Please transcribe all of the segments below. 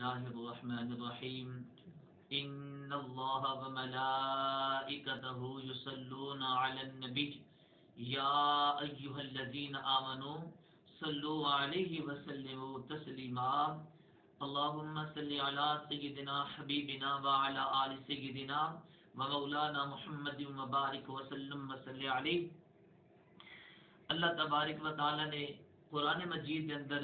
الله الرحمن الرحيم إن الله وملائكته يصلون على النبي يا أيها الذين آمنوا صلوا عليه وسلموا تسليما اللهم صل على سيدنا حبيبنا وعلى آل سيدنا ومولانا محمد وبارك وسلم وصل عليه. اللہ تبارک و تعالی نے قرآن مجید کے اندر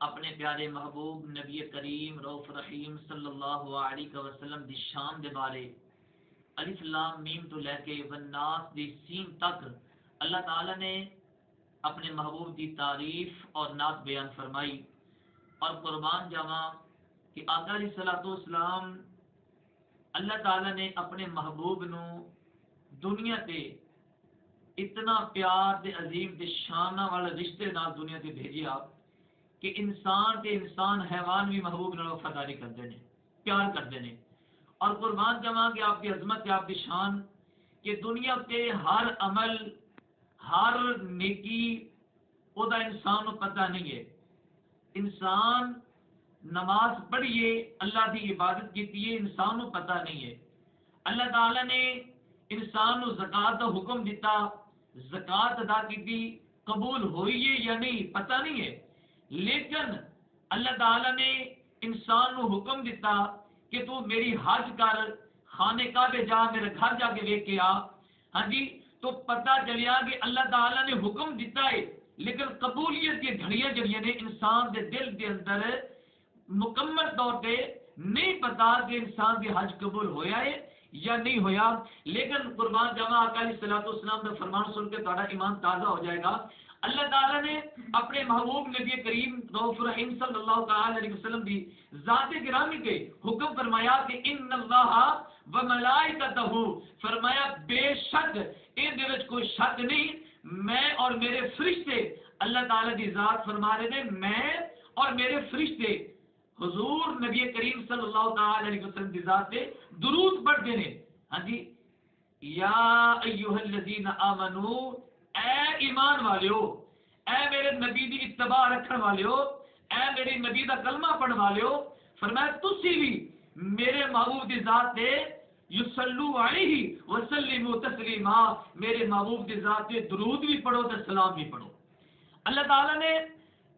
اپنے پیارے محبوب نبی کریم رؤوف رحیم صلی اللہ علیہ وسلم دی شان دے بارے الف لام میم تو لے کے والناس دی سین تک اللہ تعالی نے اپنے محبوب دی تعریف اور نعت بیان فرمائی. اور قربان جاواں کہ آقا علیہ الصلوۃ والسلام اللہ تعالی نے اپنے محبوب نو دنیا تے اتنا پیار دے عظیم دے شانہ والے رشتے نال دنیا تے بھیجیا کہ انسان تے انسان حیوان بھی محبوب نال وفاداری کرتے ہیں، پیار کرتے ہیں. اور قربان جاواں کہ آپ کی عظمت ہے، آپ کی شان کہ دنیا تے ہر عمل ہر نیکی او دا انسان کو پتہ نہیں ہے. انسان نماز پڑھیے اللہ کی عبادت کیتی ہے انسان کو پتہ نہیں ہے. اللہ تعالی نے انسان کو زکات کا حکم دیتا، زکات ادا کی قبول ہوئی ہے یا نہیں پتہ نہیں ہے. لیکن اللہ تعالی نے انسان کو حکم دیتا کہ تو میری حج کر، خانے کعبے جا، میرے گھر جا کے ویکھ کے آ. ہاں جی، تو پتہ چلیا کہ اللہ تعالی نے حکم دیتا ہے لیکن قبولیت کی گھڑیاں جڑیاں نے انسان دے دل دے اندر مکمل طور پہ نہیں پتا کہ انسان کی حج قبول ہویا ہے یا نہیں ہویا. لیکن قربان جاواں آقا علیہ الصلوۃ والسلام کا فرمان سن کے تہاڈا ایمان تازہ ہو جائے گا. اللہ تعالی نے اپنے محبوب نبی کریم رؤوف رحیم صلی اللہ تعالی علیہ وسلم دی ذات گرامی کے حکم فرمایا کہ ان اللہ و ملائکتہ، فرمایا بے شک ان دے وچ کوئی شک نہیں، میں اور میرے فرشتے، اللہ تعالی دی ذات فرما رہے ہیں میں اور میرے فرشتے حضور نبی کریم صلی اللہ تعالی علیہ وسلم دی ذات پہ درود پڑھتے ہیں. ہاں جی، یا ایھا الذین آمنو، اے ایمان والیو، اے میرے نبی دی اتباع رکھن والیو، اے میری نبی دا کلمہ پڑھن والیو، فرمایا تسی بھی میرے محبوب دی ذات تے یصلو علیہ وسلموا تسلیما، میرے محبوب دی ذات تے درود بھی پڑھو تے سلام بھی پڑھو. اللہ تعالی نے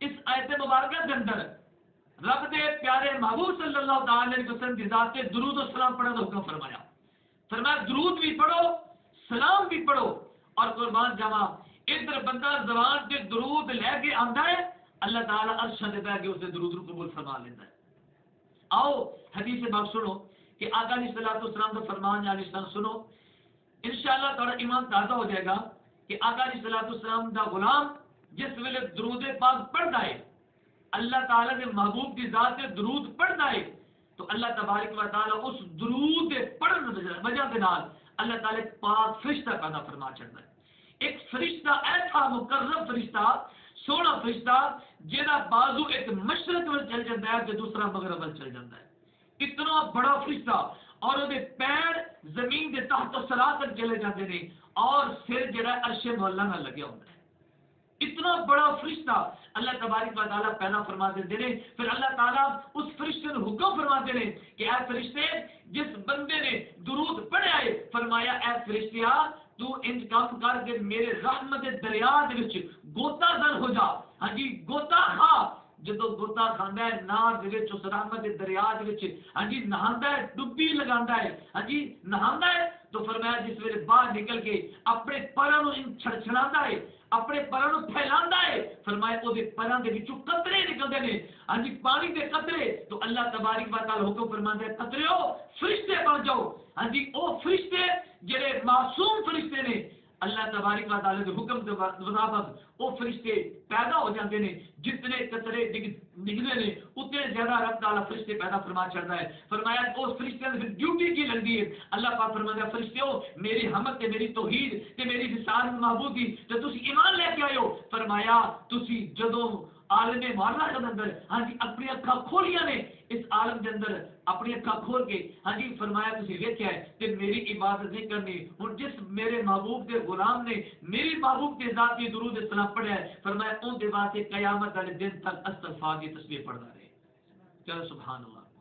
اس آیت مبارکہ کے اندر رب دے پیارے محبوب صلی اللہ تعالی علیہ وسلم کی ذات پہ درود و سلام پڑھنے کا حکم فرمایا. فرمایا درود بھی پڑھو، سلام بھی پڑھو. اور قربان جاواں ادھر بندہ زبان سے درود لے کے آندا ہے، اللہ تعالی عرش تے بیٹھ کے اسے درود قبول فرما لیتا ہے. آؤ حدیث پاک سنو کہ آقا علیہ الصلوۃ والسلام کا فرمان علیہ السلام سنو، انشاءاللہ تھوڑا ایمان تازہ ہو جائے گا کہ آقا علیہ الصلوۃ والسلام دا غلام جس ویلے درود پاک پڑھتا ہے، اللہ تعالی کے محبوب کی ذات سے درود پڑھتا ہے تو اللہ تبارک و تعالی اس درود پڑھن وجہ کے نال اللہ تعالی پاک فرشتہ پیدا فرما چڑھتا ہے. ایک فرشتہ ایسا مقرب فرشتہ، سونا فرشتہ جہاں بازو ایک مشرق میں چل جاتا ہے تو دوسرا مغرب میں چل جاتا ہے. اتنا بڑا فرشتہ اور وہ پیر زمین کے تحت سرا تک چلے جاتے ہیں اور سر جڑا عرش مولا نہ لگیا ہوتا ہے. اتنا بڑا فرشتہ اللہ تبارک و تعالیٰ پیدا فرما دیتے ہیں. پھر اللہ تعالیٰ اس فرشتے کو حکم فرماتے ہیں کہ اے فرشتے جس بندے نے درود پڑھا ہے، فرمایا اے فرشتیا تو انج کام کر کے میرے رحمت دریا دے وچ گوتا در ہو جا. ہاں جی، گوتا کھا، جدو گوتا کھاندا ہے نار دے وچ اس رحمت دریا دے وچ ہاں جی نہاندا ہے، ڈبی لگاندا ہے، ہاں جی نہاندا ہے تو فرمایا جس ویلے باہر نکل کے اپنے پراں نوں چھڑچھڑاندا ہے، اپنے پراں نوں پھیلاندا ہے، فرمایا او دے پراں دے وچوں قطرے نکلدے نے، ہاں جی پانی دے قطرے. تو اللہ تبارک و تعالی حکم فرماندا ہے قطریو فرشتے بن جاؤ. ہاں جی او فرشتے جڑے معصوم فرشتے نے اللہ تبارک و تعالی کے حکم کے مطابق وہ فرشتے پیدا ہو جاتے ہیں. جتنے قطرے نکلے نے اتنے زیادہ رب تعالیٰ فرشتے پیدا فرما چڑھتا ہے. فرمایا اس فرشتے نے ڈیوٹی کی لگتی ہے. اللہ پاک فرماتا ہے فرشتو میری حمد تے میری توحید تے میری رسالت محبوب دی تے تسی ایمان لے کے آئے ہو. فرمایا تسی جدوں عالم معرہ کے اندر ہاں جی اپنی اکھاں کھولیاں نے اس عالم کے اندر اپنی اکھاں کھول کے ہاں جی فرمایا تسی ویکھیا ہے تے میری عبادت نہیں کرنی. ہن جس میرے محبوب کے غلام نے میری محبوب کے ذات کی درود سلام پڑھا ہے، فرمایا اون دے واسطے قیامت والے دن تک استغفار کی تسبیح پڑھتا رہے. چلو سبحان اللہ.